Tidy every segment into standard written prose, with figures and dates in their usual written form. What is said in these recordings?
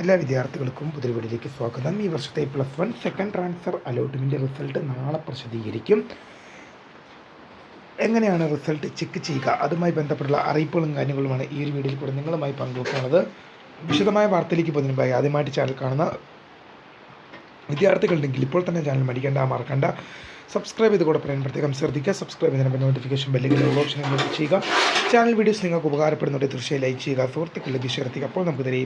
എല്ലാ വിദ്യാർത്ഥികൾക്കും പുതിയ വീഡിയോയിലേക്ക് സ്വാഗതം. ഈ വർഷത്തെ +1 സെക്കൻഡ് ട്രാൻസ്ഫർ അലോട്ട്മെൻറ്റ് റിസൾട്ട് നാളെ പ്രസിദ്ധീകരിക്കും. എങ്ങനെയാണ് റിസൾട്ട് ചെക്ക് ചെയ്യുക, അതുമായി ബന്ധപ്പെട്ടുള്ള അറിയിപ്പുകളും കാര്യങ്ങളുമാണ് ഈ ഒരു വീഡിയോയിൽ കൂടെ നിങ്ങളുമായി പങ്കുവെക്കുന്നത്. വിശദമായ വാർത്തയിലേക്ക് പോകുന്നതിന് മുമ്പായി ആദ്യമായിട്ട് ചാനൽ കാണുന്ന വിദ്യാർത്ഥികളുണ്ടെങ്കിൽ ഇപ്പോൾ തന്നെ ചാനൽ മറക്കണ്ട സബ്സ്ക്രൈബ് ചെയ്ത് കൂടെ പറയാൻ പ്രത്യേകം ശ്രദ്ധിക്കുക. സബ്സ്ക്രൈബ് ചെയ്യുന്നതിന് നോട്ടിഫിക്കേഷൻ ബെല്ലിൽ ഓപ്ഷൻ ക്ലിക്ക് ചെയ്യുക. ചാനൽ വീഡിയോസ് നിങ്ങൾക്ക് ഉപകാരപ്പെടുന്നുണ്ട് തീർച്ചയായും ലൈക്ക് ചെയ്യുക, സുഹൃത്തുക്കളിലേക്ക് ഷെയർ ചെയ്യുക. അപ്പോൾ നമുക്ക് ഈ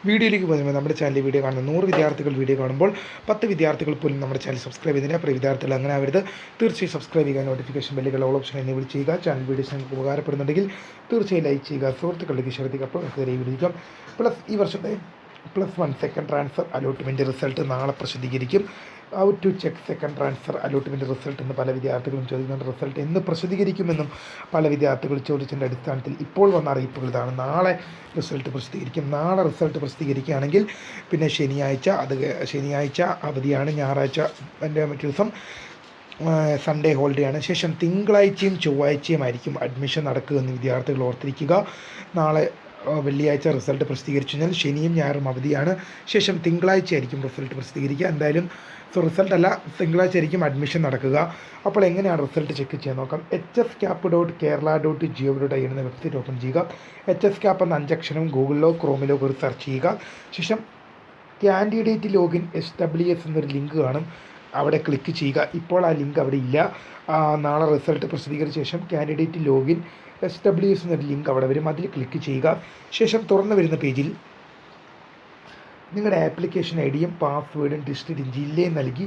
വീഡിയോയിലേക്ക് പോകുമ്പോൾ നമ്മുടെ ചാനലിൽ വീഡിയോ കാണുന്ന 100 വിദ്യാർത്ഥികൾ വീഡിയോ കാണുമ്പോൾ 10 വിദ്യാർത്ഥികൾ പോലും നമ്മുടെ ചാനൽ സബ്സ്ക്രൈബ് ചെയ്തതിന് അപ്പോൾ വിദ്യാർത്ഥികൾ അങ്ങനെ ആവരുത്. തീർച്ചയായും സബ്സ്ക്രൈബ് ചെയ്യുക, നോട്ടിഫിക്കേഷൻ ബെല്ലുകൾ ഓപ്ഷൻ എന്നെ ചെയ്യുക. ചാനൽ വീഡിയോസ് നിങ്ങൾക്ക് ഉപകാരപ്പെടുന്നുണ്ടെങ്കിൽ തീർച്ചയായും ലൈക്ക് ചെയ്യുക, സുഹൃത്തുക്കളിലേക്ക് ഷെയർ ചെയ്യുക. അപ്പോൾ നമുക്ക് വീഡിയോ ഈ വർഷത്തെ +1 സെക്കൻഡ് ട്രാൻസ്ഫർ അലോട്ട്മെൻറ്റ് റിസൾട്ട് നാളെ പ്രസിദ്ധീകരിക്കും. How to check second transfer allotment result എന്ന് പല വിദ്യാർത്ഥികളും ചോദിക്കുന്നുണ്ട്. റിസൾട്ട് എന്ന് പ്രസിദ്ധീകരിക്കുമെന്നും പല വിദ്യാർത്ഥികൾ ചോദിച്ചതിൻ്റെ അടിസ്ഥാനത്തിൽ ഇപ്പോൾ വന്ന അറിയിപ്പുകൾ ഇതാണ്. നാളെ റിസൾട്ട് പ്രസിദ്ധീകരിക്കും. നാളെ റിസൾട്ട് പ്രസിദ്ധീകരിക്കുകയാണെങ്കിൽ പിന്നെ ശനിയാഴ്ച അവധിയാണ്, ഞായറാഴ്ച മറ്റു ദിവസം സൺഡേ ഹോളിഡേ ആണ്. ശേഷം തിങ്കളാഴ്ചയും ചൊവ്വാഴ്ചയും ആയിരിക്കും അഡ്മിഷൻ നടക്കുകയെന്ന് വിദ്യാർത്ഥികൾ ഓർത്തിരിക്കുക. നാളെ വെള്ളിയാഴ്ച റിസൾട്ട് പ്രസിദ്ധീകരിച്ചു കഴിഞ്ഞാൽ ശനിയും ഞായറും അവധിയാണ്. ശേഷം തിങ്കളാഴ്ച ആയിരിക്കും റിസൾട്ട് പ്രസിദ്ധീകരിക്കുക. എന്തായാലും തിങ്കളാഴ്ച ആയിരിക്കും അഡ്മിഷൻ നടക്കുക. അപ്പോൾ എങ്ങനെയാണ് റിസൾട്ട് ചെക്ക് ചെയ്യാൻ നോക്കാം. hscap.kerala.gov.in എന്ന വെബ്സൈറ്റ് ഓപ്പൺ ചെയ്യുക. hscap എന്ന 5 അക്ഷരം ഗൂഗിളിലോ ക്രോമിലോ ഒരു സെർച്ച് ചെയ്യുക. ശേഷം കാൻഡിഡേറ്റ് ലോഗിൻ SWS എന്നൊരു ലിങ്ക് കാണും, അവിടെ ക്ലിക്ക് ചെയ്യുക. ഇപ്പോൾ ആ ലിങ്ക് അവിടെ ഇല്ല. നാളെ റിസൾട്ട് പ്രസിദ്ധീകരിച്ച ശേഷം കാൻഡിഡേറ്റ് ലോഗിൻ SWS എന്നൊരു ലിങ്ക് അവിടെ വരും, അതിൽ ക്ലിക്ക് ചെയ്യുക. ശേഷം തുറന്നു വരുന്ന പേജിൽ നിങ്ങളുടെ ആപ്ലിക്കേഷൻ ഐഡിയും പാസ്വേഡും ഡിസ്ട്രിക്റ്റും ജില്ലയും നൽകി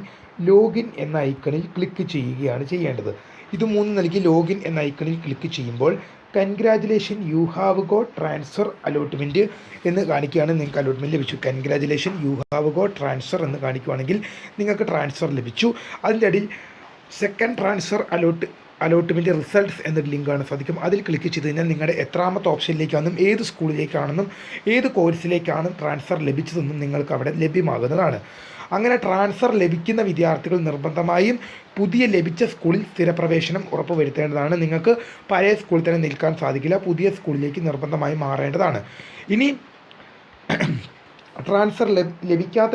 ലോഗിൻ എന്ന ഐക്കണിൽ ക്ലിക്ക് ചെയ്യുകയാണ് ചെയ്യേണ്ടത്. ഇത് 3 നൽകി ലോഗിൻ എന്ന ഐക്കണിൽ ക്ലിക്ക് ചെയ്യുമ്പോൾ congratulation you have got transfer allotment എന്ന് കാണിക്കുകയാണ്. നിങ്ങൾക്ക് അലോട്ട്മെൻറ്റ് ലഭിച്ചു. Congratulation you have got transfer എന്ന് കാണിക്കുകയാണെങ്കിൽ നിങ്ങൾക്ക് ട്രാൻസ്ഫർ ലഭിച്ചു. അതിൻ്റെ അടിയിൽ സെക്കൻഡ് ട്രാൻസ്ഫർ അലോട്ട്മെൻറ്റ് റിസൾട്ട്സ് എന്നൊരു ലിങ്കാണ് സാധിക്കും. അതിൽ ക്ലിക്ക് ചെയ്ത് കഴിഞ്ഞാൽ നിങ്ങളുടെ എത്രാമത്തെ ഓപ്ഷനിലേക്കാണെന്നും ഏത് സ്കൂളിലേക്കാണെന്നും ഏത് കോഴ്സിലേക്കാണ് ട്രാൻസ്ഫർ ലഭിച്ചതെന്നും നിങ്ങൾക്ക് അവിടെ ലഭ്യമാകുന്നതാണ്. അങ്ങനെ ട്രാൻസ്ഫർ ലഭിക്കുന്ന വിദ്യാർത്ഥികൾ നിർബന്ധമായും പുതിയ ലഭിച്ച സ്കൂളിൽ സ്ഥിരപ്രവേശനം ഉറപ്പുവരുത്തേണ്ടതാണ്. നിങ്ങൾക്ക് പഴയ സ്കൂളിൽ തന്നെ നിൽക്കാൻ സാധിക്കില്ല, പുതിയ സ്കൂളിലേക്ക് നിർബന്ധമായും മാറേണ്ടതാണ്. ഇനി ട്രാൻസ്ഫർ ലഭിക്കാത്ത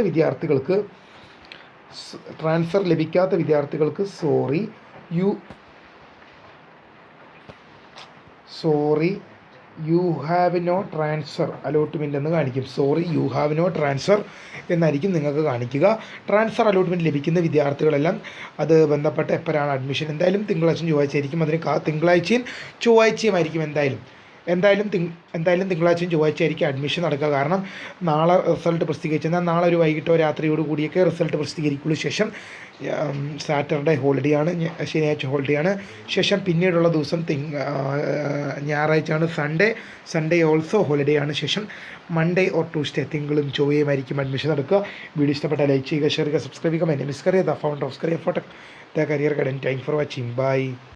വിദ്യാർത്ഥികൾക്ക് sorry you have no transfer allotment എന്ന് കാണിക്കും. Sorry you have no transfer എന്നായിരിക്കും നിങ്ങൾക്ക് കാണിക്കുക. ട്രാൻസ്ഫർ അലോട്ട്മെൻറ്റ് ലഭിക്കുന്ന വിദ്യാർത്ഥികളെല്ലാം അത് ബന്ധപ്പെട്ട എപ്പോഴാണ് അഡ്മിഷൻ, എന്തായാലും തിങ്കളാഴ്ചയും ചൊവ്വാഴ്ചയായിരിക്കും. അതിന് തിങ്കളാഴ്ചയും ചൊവ്വാഴ്ചയും ആയിരിക്കും എന്തായാലും തിങ്കളാഴ്ചയും ചൊവ്വാഴ്ച ആയിരിക്കും അഡ്മിഷൻ നടക്കുക. കാരണം നാളെ റിസൾട്ട് പ്രസിദ്ധീകരിച്ചാൽ നാളെ ഒരു വൈകിട്ടോ രാത്രിയോട് കൂടിയൊക്കെ റിസൾട്ട് പ്രസിദ്ധീകരിക്കുള്ളൂ. ശേഷം സാറ്റർഡേ ഹോളിഡേ ആണ്, ശനിയാഴ്ച ഹോളിഡേ ആണ്. ശേഷം പിന്നീടുള്ള ദിവസം ഞായറാഴ്ചയാണ്, സൺഡേ ഓൾസോ ഹോളിഡേ ആണ്. ശേഷം മൺഡേ ഓർ ട്യൂസ്ഡേ തിങ്കളും ചൊവ്വയും ആയിരിക്കും അഡ്മിഷൻ നടക്കുക. വീഡിയോ ഇഷ്ടപ്പെട്ട ലൈക്ക് ചെയ്യുക, ഷെയർ ചെയ്യുക, സബ്സ്ക്രൈബ് ചെയ്യുക. My name is Kariya, the founder of Kariya ഫോട്ടക്, the career guidance. Thank for watching. By.